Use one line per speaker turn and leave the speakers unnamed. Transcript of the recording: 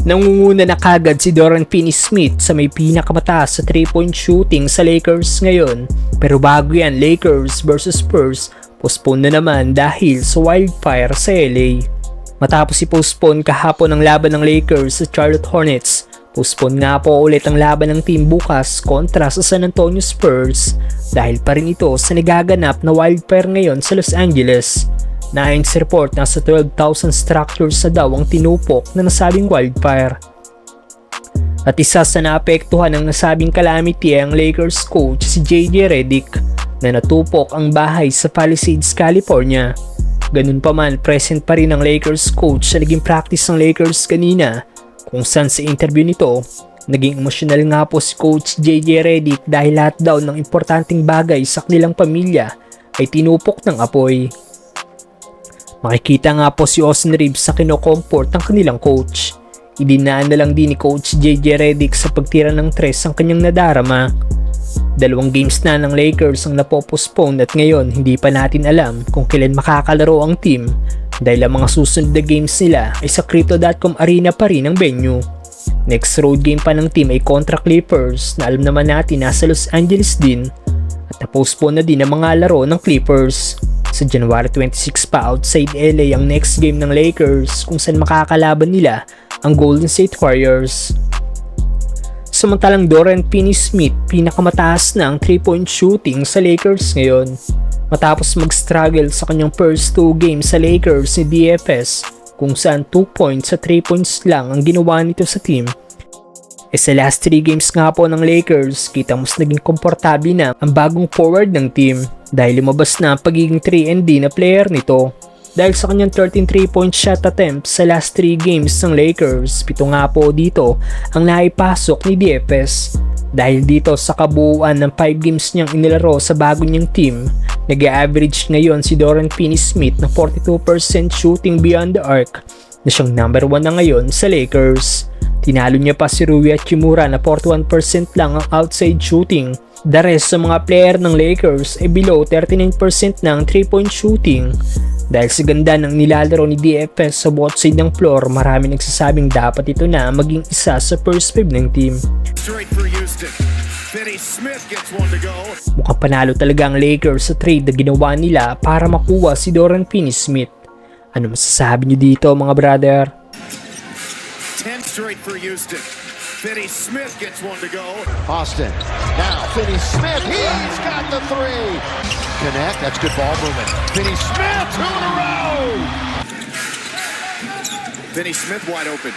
Nangunguna na kagad si Dorian Finney-Smith sa may pinakamataas sa 3-point shooting sa Lakers ngayon. Pero bago yan, Lakers versus Spurs, postpone na naman dahil sa wildfire sa LA. Matapos i-postpone kahapon ang laban ng Lakers sa Charlotte Hornets, postpone nga po ulit ang laban ng team bukas kontra sa San Antonio Spurs dahil pa rin ito sa nagaganap na wildfire ngayon sa Los Angeles. Naayon sa report na sa 12,000 structures na daw ang tinupok na nasabing wildfire. At isa sa naapektuhan ng nasabing calamity ay ang Lakers coach si JJ Redick na natupok ang bahay sa Palisades, California. Ganun pa man, present pa rin ang Lakers coach sa naging practice ng Lakers kanina kung saan sa interview nito, naging emosyonal nga po si coach JJ Redick dahil lahat daw ng importanteng bagay sa kanilang pamilya ay tinupok ng apoy. Makikita nga po si Austin Reeves sa kino-comfort ng kanilang coach. Idinaan na lang din ni coach JJ Redick sa pagtira ng tres ang kanyang nadarama. 2 games na ng Lakers ang napopostpone at ngayon hindi pa natin alam kung kailan makakalaro ang team dahil ang mga susunod na games nila ay sa Crypto.com Arena pa rin ang venue. Next road game pa ng team ay kontra Clippers na alam naman natin nasa Los Angeles din at na-postpone na din ang mga laro ng Clippers. Sa January 26 pa outside LA ang next game ng Lakers kung saan makakalaban nila ang Golden State Warriors. Samantalang Dorian Finney-Smith pinakamataas na ang 3-point shooting sa Lakers ngayon. Matapos mag-struggle sa kanyang first 2 games sa Lakers ni DFS kung saan 2 points sa 3 points lang ang ginawa nito sa team. Sa last 3 games nga po ng Lakers, kita mas naging komportable na ang bagong forward ng team dahil lumabas na ang pagiging 3-and-D na player nito. Dahil sa kanyang 13 3-point shot attempts sa last 3 games ng Lakers, 7 nga po dito ang naipasok ni DFS. Dahil dito sa kabuuan ng 5 games niyang inilaro sa bago niyang team, nag-average ngayon si Dorian Finney-Smith ng 42% shooting beyond the arc na siyang number 1 na ngayon sa Lakers. Tinalo niya pa si Rui Hachimura na 41% lang ang outside shooting. The rest sa mga player ng Lakers ay below 39% na ang 3-point shooting. Dahil sa ganda ng nilalaro ni DFS sa both side ng floor, marami nagsasabing dapat ito na maging isa sa first 5 ng team. Mukhang panalo talaga ang Lakers sa trade na ginawa nila para makuha si Dorian Finney-Smith. Ano masasabi niyo dito mga brother?
10 straight for Houston. Finney-Smith gets one to go. Austin. Now Finney-Smith. He's got the 3. Connect. That's good ball movement. Finney-Smith 2 in a row. Finney-Smith wide open.